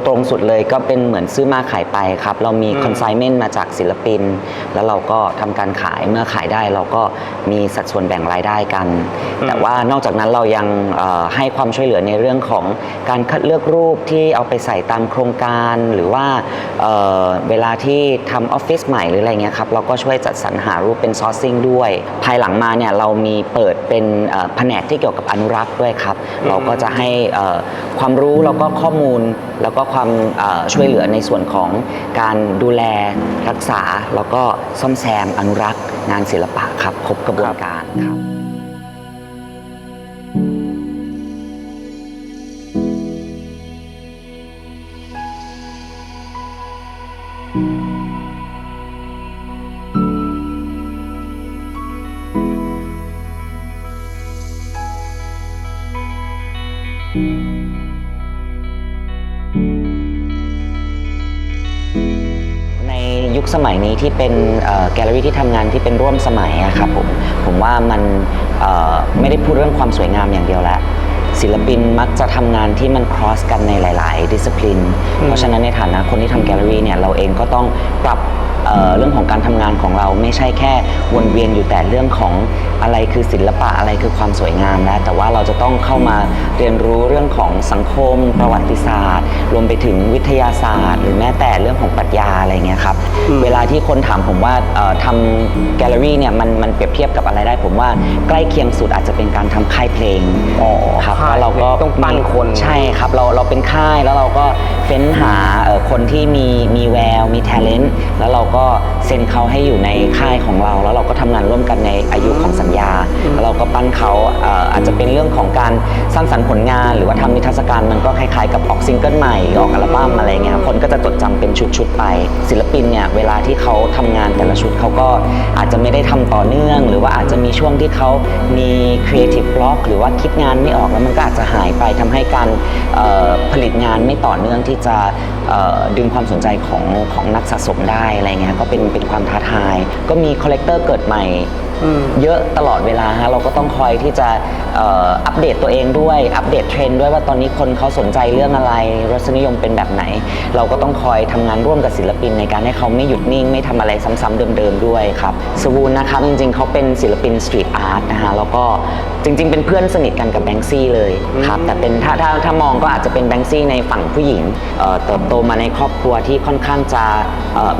ตรงๆสุดเลยก็เป็นเหมือนซื้อมาขายไปครับเรามีคอนไซเมนต์มาจากศิลปินแล้วเราก็ทำการขายเมื่อขายได้เราก็มีสัดส่วนแบ่งรายได้กันแต่ว่านอกจากนั้นเรายังให้ความช่วยเหลือในเรื่องของการคัดเลือกรูปที่เอาไปใส่ตามโครงการหรือว่าเวลาที่ทำออฟฟิศใหม่หรืออะไรเงี้ยครับเราก็ช่วยจัดสรรหารูปเป็นซอร์ซิ่งด้วยภายหลังมาเนี่ยเรามีเปิดเป็นแผนกที่เกี่ยวกับอนุรักษ์ด้วยครับเราก็จะให้ความรู้แล้วก็ข้อมูลแล้วก็ความช่วยเหลือในส่วนของการดูแลรักษาแล้วก็ซ่อมแซมอนุรักษ์งานศิลปะครับครบกระบวนการครับในยุคสมัยนี้ที่เป็นแกลเลอรี่ที่ทำงานที่เป็นร่วมสมัยอะครับผมว่ามันไม่ได้พูดเรื่องความสวยงามอย่างเดียวแล้วศิลปินมักจะทำงานที่มัน cross กันในหลายๆ discipline เพราะฉะนั้นในฐานะคนที่ทำแกลเลอรี่เนี่ยเราเองก็ต้องปรับเรื่องของการทำงานของเราไม่ใช่แค่วนเวียนอยู่แต่เรื่องของอะไรคือศิลปะอะไรคือความสวยงามนะแต่ว่าเราจะต้องเข้ามาเรียนรู้เรื่องของสังคมประวัติศาสตร์รวมไปถึงวิทยาศาสตร์หรือแม้แต่เรื่องของปรัชญาอะไรเงี้ยครับเวลาที่คนถามผมว่าทำแกลเลอรี่เนี่ยมันเปรียบเทียบกับอะไรได้ผมว่าใกล้เคียงสุดอาจจะเป็นการทำค่ายเพลงครับแล้วเราก็ต้องปั้นคนใช่ครับเราเป็นค่ายแล้วเราก็เฟ้นหาคนที่มีแววมี talent แล้วเราก็เซ็นเขาให้อยู่ในค่ายของเราแล้วเราก็ทำงานร่วมกันในอายุของสัญญาแล้วเราก็ปั้นเขาอาจจะเป็นเรื่องของการสร้างสรรค์ผลงานหรือว่าทำนิทรรศการมันก็คล้ายๆกับออกซิงเกิลใหม่ออกอัลบั้มอะไรเงี้ยคนก็จะจดจำเป็นชุดๆไปศิลปินเนี่ยเวลาที่เขาทำงานแต่ละชุดเขาก็อาจจะไม่ได้ทำต่อเนื่องหรือว่าอาจจะมีช่วงที่เขามีครีเอทีฟบล็อกหรือว่าคิดงานไม่ออกแล้วมันก็อาจจะหายไปทำให้การผลิตงานไม่ต่อเนื่องที่จะดึงความสนใจของนักสะสมได้อะไรเงี้ยก็เป็นความท้าทายก็มีคอลเลกเตอร์เกิดใหม่เยอะตลอดเวลาฮะเราก็ต้องคอยที่จะอัปเดตตัวเองด้วยอัปเดตเทรนด์ด้วยว่าตอนนี้คนเขาสนใจเรื่องอะไรรสนิยมเป็นแบบไหนเราก็ต้องคอยทำงานร่วมกับศิลปินในการให้เขาไม่หยุดนิ่งไม่ทำอะไรซ้ำๆเดิมๆด้วยครับสวูนนะครับจริงๆเขาเป็นศิลปินสตรีทอาร์ตนะฮะแล้วก็จริงๆเป็นเพื่อนสนิทกันกับแบงค์ซี่เลยครับแต่เป็นถ้ามองก็อาจจะเป็นแบงค์ซี่ในฝั่งผู้หญิงเติบโตมาในครอบครัวที่ค่อนข้างจะ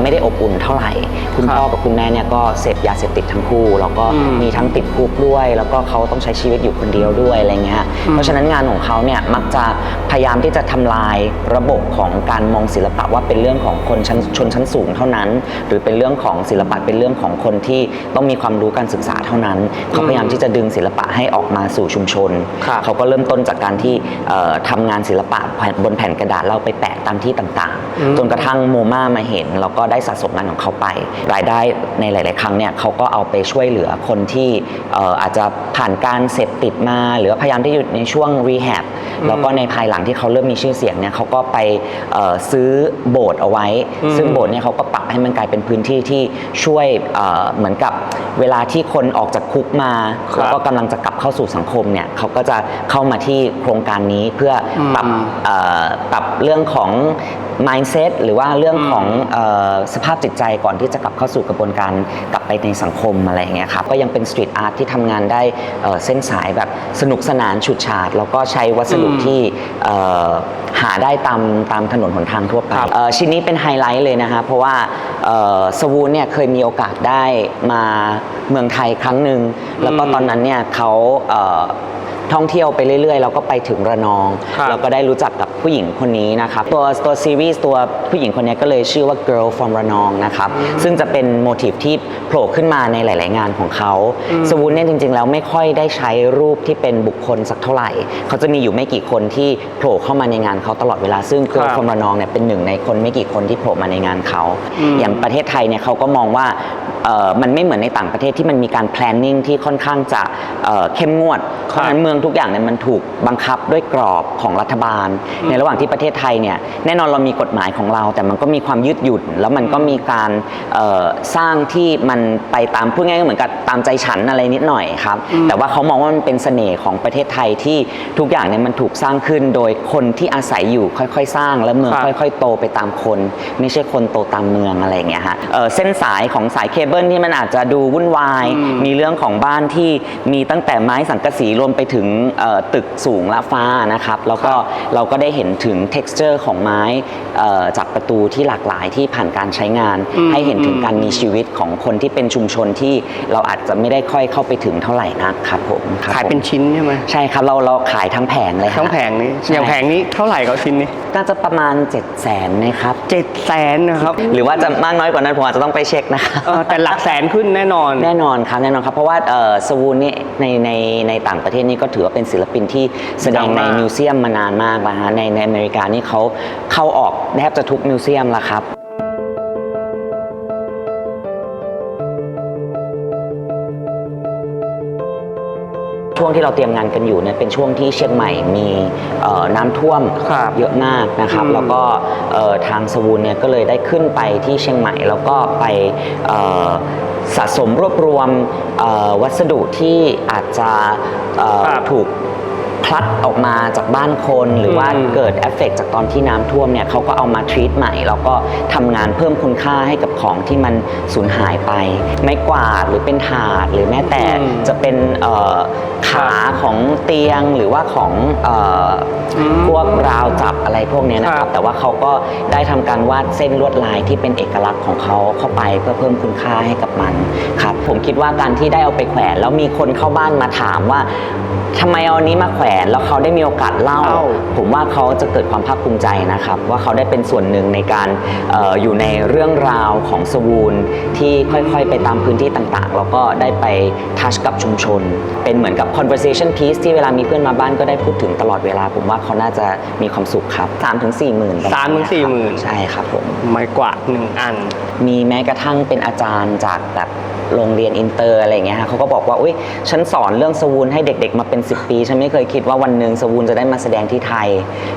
ไม่ได้อบอุ่นเท่าไหร่คุณพ่อกับคุณแม่เนี่ยก็เสพยาเสพติดทั้งคู่แล้วก็มีทั้งติดคุกด้วยแล้วก็เขาต้องใช้ชีวิตอยู่คนเดียวด้วยอะไรเงี้ยเพราะฉะนั้นงานของเขาเนี่ยมักจะพยายามที่จะทำลายระบบของการมองศิลปะว่าเป็นเรื่องของคนชนชั้นสูงเท่านั้นหรือเป็นเรื่องของศิลปะเป็นเรื่องของคนที่ต้องมีความรู้การศึกษาเท่านั้นเขาพยายามที่จะดึงศิลปะให้ออกมาสู่ชุมชนเขาก็เริ่มต้นจากการที่ทำงานศิลปะบนแผ่นกระดาษเราไปแปะตามที่ต่างๆจนกระทั่งโมมามาเห็นแล้วก็ได้สะสมงานของเขาไปรายได้ในหลายๆครั้งเนี่ยเขาก็เอาไปช่วยเหลือคนที่อาจจะผ่านการเสพติดมาหรือพยายามที่อยู่ในช่วงรีแฮบแล้วก็ในภายหลังที่เขาเริ่มมีชื่อเสียงเนี่ยเขาก็ไปซื้อโบสถ์เอาไว้ซึ่งโบสถ์เนี่ยเขาก็ปรับให้มันกลายเป็นพื้นที่ที่ช่วยเหมือนกับเวลาที่คนออกจากคุกมาแล้วก็กำลังจะกลับเข้าสู่สังคมเนี่ยเขาก็จะเข้ามาที่โครงการนี้เพื่อปรับเรื่องของmindset หรือว่าเรื่องของสภาพจิตใจก่อนที่จะกลับเข้าสู่กระบวนการกลับไปในสังคมอะไรอย่างเงี้ยครับก็ยังเป็นสตรีทอาร์ตที่ทำงานได้เส้นสายแบบสนุกสนานฉูดฉาดแล้วก็ใช้วัสดุที่หาได้ตามถนนหนทางทั่วไปชิ้นนี้เป็นไฮไลท์เลยนะคะเพราะว่าสวูนเนี่ยเคยมีโอกาสได้มาเมืองไทยครั้งหนึ่งแล้วก็ตอนนั้นเนี่ยเขาท่องเที่ยวไปเรื่อยๆแล้วก็ไปถึงระนองแล้วก็ได้รู้จักกับผู้หญิงคนนี้นะครับตัวซีรีส์ตัวผู้หญิงคนนี้ก็เลยชื่อว่า Girl from ระนองนะครับซึ่งจะเป็นโมทีฟที่โผล่ขึ้นมาในหลายๆงานของเขาสวูนเนี่ยจริงๆแล้วไม่ค่อยได้ใช้รูปที่เป็นบุคคลสักเท่าไหร่เขาจะมีอยู่ไม่กี่คนที่โผล่เข้ามาในงานเขาตลอดเวลาซึ่ง Girl from ระนองเนี่ยเป็นหนึ่งในคนไม่กี่คนที่โผล่มาในงานเขาอย่างประเทศไทยเนี่ยเขาก็มองว่ามันไม่เหมือนในต่างประเทศที่มันมีการ planning ที่ค่อนข้างจะเข้มงวดเพราะฉะนั้นเมือง ทุกอย่างเนี่ยมันถูกบังคับด้วยกรอบของรัฐบาลในระหว่างที่ประเทศไทยเนี่ยแน่นอนเรามีกฎหมายของเราแต่มันก็มีความยืดหยุ่นแล้วมันก็มีการสร้างที่มันไปตามพูดง่ายๆเหมือนกับตามใจฉันอะไรนิดหน่อยครับแต่ว่าเขามองว่ามันเป็นเสน่ห์ของประเทศไทยที่ทุกอย่างเนี่ยมันถูกสร้างขึ้นโดยคนที่อาศัยอยู่ค่อยๆสร้างและเมืองค่อยๆโตไปตามคนไม่ใช่คนโตตามเมืองอะไรอย่างเงี้ยฮะเส้นสายของสายเคเบิลที่มันอาจจะดูวุ่นวายมีเรื่องของบ้านที่มีตั้งแต่ไม้สังกะสีรวมไปถึงตึกสูงละฟ้านะครับแล้วก็เราก็ได้เห็นถึง texture ของไม้จากประตูที่หลากหลายที่ผ่านการใช้งานให้เห็นถึงการมีชีวิตของคนที่เป็นชุมชนที่เราอาจจะไม่ได้ค่อยเข้าไปถึงเท่าไหร่นะครับผมขายเป็นชิ้นใช่ไหมใช่ครับเราขายทั้งแผงเลยทั้งแผงนี้อย่างแผงนี้เท่าไหร่ครับชิ้นนี้น่าจะประมาณ 700,000นะครับ700,000นะครับหรือว่าจะมากน้อยกว่านั้นผมอาจจะต้องไปเช็คนะครับแต่หลักแสนขึ้นแน่นอนครับแน่นอนครับเพราะว่าสวูนนี่ในต่างประเทศนี่ก็ถือว่าเป็นศิลปินที่แสดงในมิวเซียมมานานมากแล้วฮะในอเมริกานี่เขาเข้าออกแทบจะทุกมิวเซียมแล้วครับช่วงที่เราเตรียมงานกันอยู่เนี่ยเป็นช่วงที่เชียงใหม่มีน้ำท่วมเยอะมากนะครับแล้วก็ทางสวูนเนี่ยก็เลยได้ขึ้นไปที่เชียงใหม่แล้วก็ไปสะสมรวบรวมวัสดุที่อาจจะถูกพลัดออกมาจากบ้านคนหรือว่าเกิดเอฟเฟกต์จากตอนที่น้ำท่วมเนี่ยเขาก็เอามาทรีตใหม่แล้วก็ทำงานเพิ่มคุณค่าให้กับของที่มันสูญหายไปไม้กวาดหรือเป็นถาดหรือแม้แต่จะเป็นขาของเตียงหรือว่าของพวกราวจับอะไรพวกนี้นะครับแต่ว่าเขาก็ได้ทำการวาดเส้นลวดลายที่เป็นเอกลักษณ์ของเขาเข้าไปเพื่อเพิ่มคุณค่าให้กับมันครับผมคิดว่าการที่ได้เอาไปแขวนแล้วมีคนเข้าบ้านมาถามว่าทำไมเอาอันนี้มาแขวนแล้วเขาได้มีโอกาสเล่าผมว่าเขาจะเกิดความภาคภูมิใจนะครับว่าเขาได้เป็นส่วนหนึ่งในการอยู่ในเรื่องราวของสวูนที่ค่อยๆไปตามพื้นที่ต่างๆแล้วก็ได้ไปทัชกับชุมชนเป็นเหมือนกับ conversation piece ที่เวลามีเพื่อนมาบ้านก็ได้พูดถึงตลอดเวลาผมว่าเขาน่าจะมีความสุขครับ 3-4 หมื่น3-4 หมื่นใช่ครับผมไม้กวาด1 อันมีแม้กระทั่งเป็นอาจารย์จากแบบโรงเรียนอินเตอร์อะไรอย่างเงี้ยฮะเขาก็บอกว่าอุ๊ยฉันสอนเรื่องสวูนให้เด็กๆมาเป็น10 ปีฉันไม่เคยคิดว่าวันหนึ่งสวูนจะได้มาแสดงที่ไทย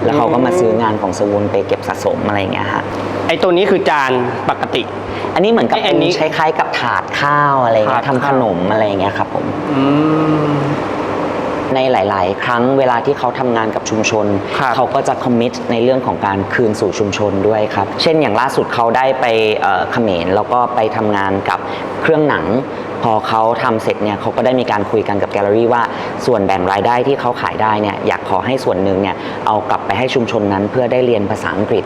แล้วเขาก็มาซื้องานของสวูนไปเก็บสะสมอะไรอย่างเงี้ยฮะไอ้ตัวนี้คือจานปกติอันนี้เหมือนกับเป็นคล้ายๆกับถาดข้าวอะไรเงี้ยทำขนมอะไรอย่างเงี้ยครับผมในหลายๆครั้งเวลาที่เขาทำงานกับชุมชนเขาก็จะคอมมิตในเรื่องของการคืนสู่ชุมชนด้วยครับเช่นอย่างล่าสุดเขาได้ไปเขมรแล้วก็ไปทำงานกับเครื่องหนังพอเขาทำเสร็จเนี่ยเขาก็ได้มีการคุยกันกับแกลเลอรี่ว่าส่วนแบ่งรายได้ที่เขาขายได้เนี่ยอยากขอให้ส่วนหนึ่งเนี่ยเอากลับไปให้ชุมชนนั้นเพื่อได้เรียนภาษาอังกฤษ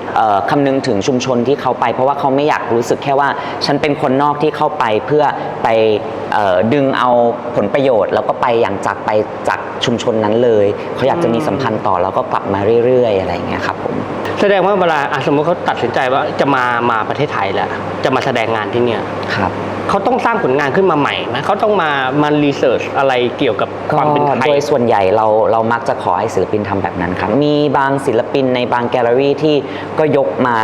คำนึงถึงชุมชนที่เขาไปเพราะว่าเขาไม่อยากรู้สึกแค่ว่าฉันเป็นคนนอกที่เข้าไปเพื่อไปดึงเอาผลประโยชน์แล้วก็ไปอย่างจากชุมชนนั้นเลยเขาอยากจะมีสัมพันธ์ต่อแล้วก็กลับมาเรื่อยๆอะไรอย่างเงี้ยครับผมแสดงว่าเวลาสมมติเขาตัดสินใจว่าจะมาประเทศไทยแล้วจะมาแสดงงานที่เนี่ยครับเขาต้องสร้างผลงานขึ้นมาใหม่ไหมเขาต้องมารีเสิร์ชอะไรเกี่ยวกับความเป็นไทยโดยส่วนใหญ่เรามักจะขอให้ศิลปินทำแบบนั้นครับมีบางศิลปินในบางแกลเลอรี่ที่ก็ยกมา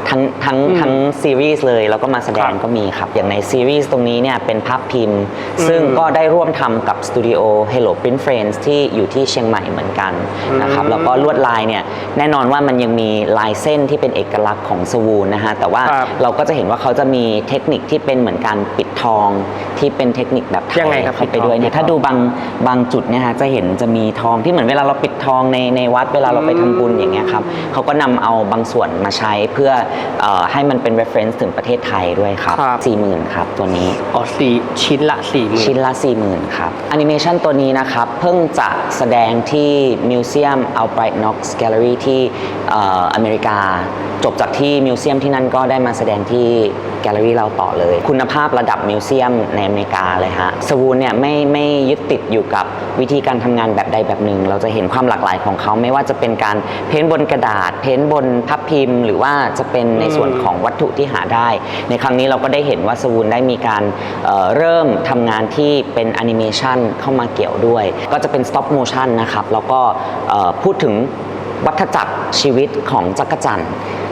ทั้งซีรีส์เลยแล้วก็มาแสดงก็มีครับอย่างในซีรีส์ตรงนี้เนี่ยเป็นภาพพิมพ์ซึ่งก็ได้ร่วมทำกับสตูดิโอ Hello Print Friends ที่อยู่ที่เชียงใหม่เหมือนกันนะครับแล้วก็ลวดลายเนี่ยแน่นอนว่ามันยังมีลายเส้นที่เป็นเอกลักษณ์ของสวูนนะฮะแต่ว่าเราก็จะเห็นว่าเขาจะมีเทคนิคที่เป็นเหมือนการปิดทองที่เป็นเทคนิคแบบไทยเข้าไปด้วยเนี่ยถ้าดูบางจุดเนี่ยฮะจะเห็นจะมีทองที่เหมือนเวลาเราปิดทองในวัดเวลาเราไปทำบุญอย่างเงี้ยครับเขาก็นำเอาบางส่วนมาใช้เพื่อให้มันเป็น reference ถึงประเทศไทยด้วยครับ 40,000 ครับตัวนี้ชิ้นละ 40,000 ชิ้นละ 40,000 ครับแอนิเมชันตัวนี้นะครับเพิ่งจะแสดงที่มิวเซียม Albright Knox Gallery ที่อเมริกาจบจากที่มิวเซียมที่นั่นก็ได้มาแสดงที่แกลเลอรี่เราต่อเลยคุณภาพระดับมิวเซียมในอเมริกาเลยฮะสวูนเนี่ยไม่ยึดติดอยู่กับวิธีการทำงานแบบใดแบบหนึ่งเราจะเห็นความหลากหลายของเขาไม่ว่าจะเป็นการเพ้นท์บนกระดาษเพ้นท์บนพับพิมพ์หรือว่าจะเป็นในส่วนของวัตถุที่หาได้ในครั้งนี้เราก็ได้เห็นว่าสวูนได้มีการเริ่มทำงานที่เป็นแอนิเมชันเข้ามาเกี่ยวด้วยก็จะเป็น stop motion นะครับแล้วก็พูดถึงวัฏจักรชีวิตของจักรจั่น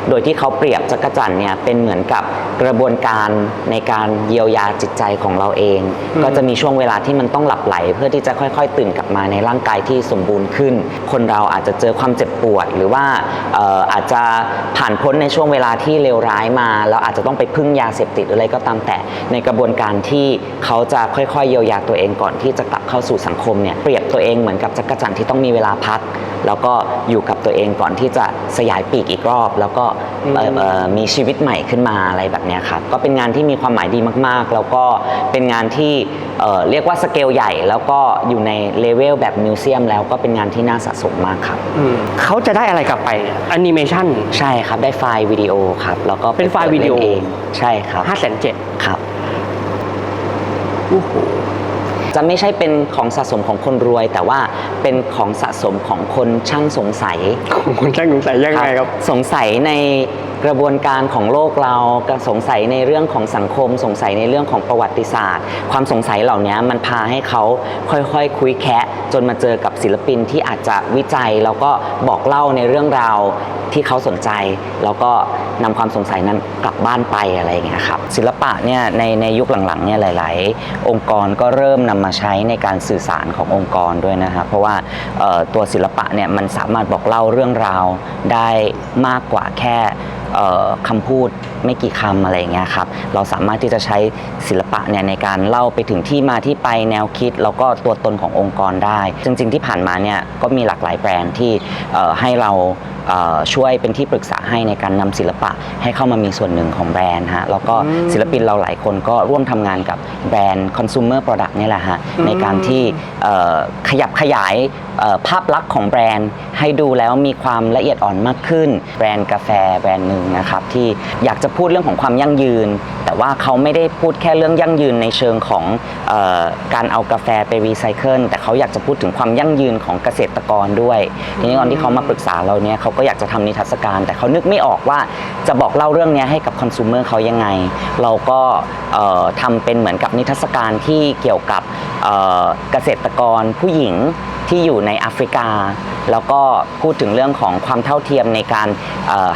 โดยที่เขาเปรียบจักรจั่นเนี่ยเป็นเหมือนกับกระบวนการในการเยียวยาจิตใจของเราเอง ก็จะมีช่วงเวลาที่มันต้องหลับไหลเพื่อที่จะค่อยๆตื่นกลับมาในร่างกายที่สมบูรณ์ขึ้น คนเราอาจจะเจอความเจ็บปวดหรือว่าอาจจะผ่านพ้นในช่วงเวลาที่เลวร้ายมาแล้วอาจจะต้องไปพึ่งยาเสพติดอะไรก็ตามแต่ในกระบวนการที่เขาจะค่อยๆเยียวยาตัวเองก่อนที่จะกลับเข้าสู่สังคมเนี่ยเปรียบตัวเองเหมือนกับจักรจั่นที่ต้องมีเวลาพักแล้วก็อยู่กับตัวเองก่อนที่จะสยายปีกอีกรอบแล้วก็มีชีวิตใหม่ขึ้นมาอะไรแบบนี้ครับก็เป็นงานที่มีความหมายดีมากๆแล้วก็เป็นงานที่เรียกว่าสเกลใหญ่แล้วก็อยู่ในเลเวลแบบมิวเซียมแล้วก็เป็นงานที่น่าสะสมมากครับ เขาจะได้อะไรกลับไปแอนิเมชัน ใช่ครับได้ไฟล์วิดีโอครับแล้วก็ เป็นไฟล์วิดีโอ เองใช่ครับ 570,000 ครับ โอ้โห จะไม่ใช่เป็นของสะสมของคนรวย แต่ว่าเป็นของสะสมของคนช่างสงสัย คุณช่างสงสัยยังไงครับ สงสัยในกระบวนการของโลกเราสงสัยในเรื่องของสังคม สงสัยในเรื่องของประวัติศาสตร์ ความสงสัยเหล่านี้มันพาให้เขาค่อยๆคุยแคะจนมาเจอกับศิลปินที่อาจจะวิจัยแล้วก็บอกเล่าในเรื่องราวที่เขาสนใจแล้วก็นำความสงสัยนั้นกลับบ้านไปอะไรอย่างเงี้ยครับศิลปะเนี่ยในยุคหลังๆเนี่ยหลายๆองค์กรก็เริ่มนำมาใช้ในการสื่อสารขององค์กรด้วยนะครับเพราะว่าตัวศิลปะเนี่ยมันสามารถบอกเล่าเรื่องราวได้มากกว่าแค่คำพูดไม่กี่คำอะไรอย่างเงี้ยครับเราสามารถที่จะใช้ศิลปะเนี่ยในการเล่าไปถึงที่มาที่ไปแนวคิดแล้วก็ตัวตนขององค์กรได้จริงๆที่ผ่านมาเนี่ยก็มีหลากหลายแบรนด์ที่ให้เราช่วยเป็นที่ปรึกษาให้ในการนำศิลปะให้เข้ามามีส่วนหนึ่งของแบรนด์ฮะแล้วก็ศิลปินเราหลายคนก็ร่วมทำงานกับแบรนด์ consumer product นี่แหละฮะในการที่ขยับขยายภาพลักษณ์ของแบรนด์ให้ดูแล้วมีความละเอียดอ่อนมากขึ้นแบรนด์กาแฟแบรนด์หนึ่งนะครับที่อยากจะพูดเรื่องของความยั่งยืนแต่ว่าเขาไม่ได้พูดแค่เรื่องยั่งยืนในเชิงของการเอากาแฟไปรีไซเคิลแต่เขาอยากจะพูดถึงความยั่งยืนของเกษตรกรด้วยทีนี้ตอนที่เขามาปรึกษาเราเนี่ยเขาก็อยากจะทำนิทรรศการแต่เขานึกไม่ออกว่าจะบอกเล่าเรื่องนี้ให้กับคอน sumer เขายังไงเราก็ทำเป็นเหมือนกับนิทรรศการที่เกี่ยวกับเกษตรกรผู้หญิงที่อยู่ในแอฟริกาแล้วก็พูดถึงเรื่องของความเท่าเทียมในการ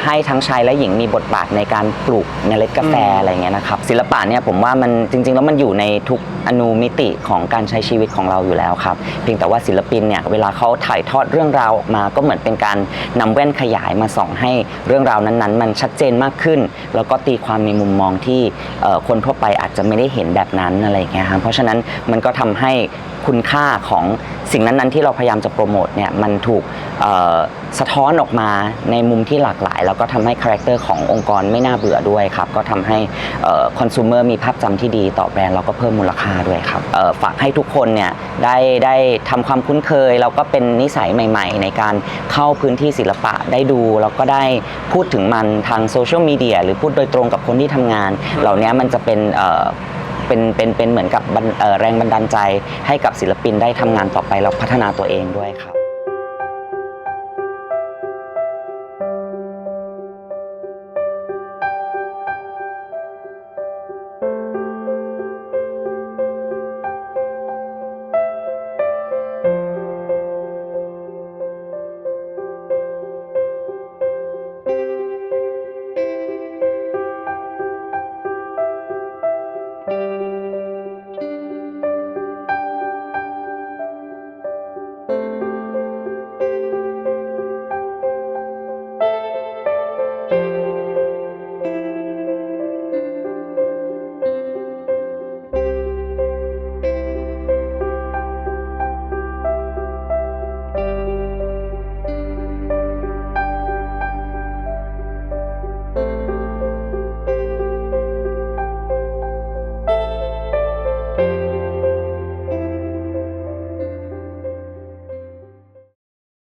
ให้ทั้งชายและหญิงมีบทบาทในการปลูกเมล็ดกาแฟอะไรเงี้ยนะครับศิลปะเนี่ยผมว่ามันจริงๆแล้วมันอยู่ในทุกอนูมิติของการใช้ชีวิตของเราอยู่แล้วครับเพียงแต่ว่าศิลปินเนี่ยเวลาเขาถ่ายทอดเรื่องราวออกมาก็เหมือนเป็นการนำแว่นขยายมาส่องให้เรื่องราวนั้นๆมันชัดเจนมากขึ้นแล้วก็ตีความในมุมมองที่คนทั่วไปอาจจะไม่ได้เห็นแบบนั้นอะไรเงี้ยครับเพราะฉะนั้นมันก็ทำให้คุณค่าของสิ่งนั้นๆที่เราพยายามจะโปรโมทเนี่ยมันถูกสะท้อนออกมาในมุมที่หลากหลายแล้วก็ทำให้คาแรคเตอร์ขององค์กรไม่น่าเบื่อด้วยครับก็ทำให้คอน sumer มีภาพจำที่ดีต่อแบรนด์แล้วก็เพิ่มมูลค่าด้วยครับฝากให้ทุกคนเนี่ยได้ทำความคุ้นเคยแล้วก็เป็นนิสัยใหม่ๆในการเข้าพื้นที่ศิลปะได้ดูแล้วก็ได้พูดถึงมันทางโซเชียลมีเดียหรือพูดโดยตรงกับคนที่ทำงานเหล่านี้มันจะเป็นเหมือนกับแรงบันดาลใจให้กับศิลปินได้ทำงานต่อไปแล้วพัฒนาตัวเองด้วยครับ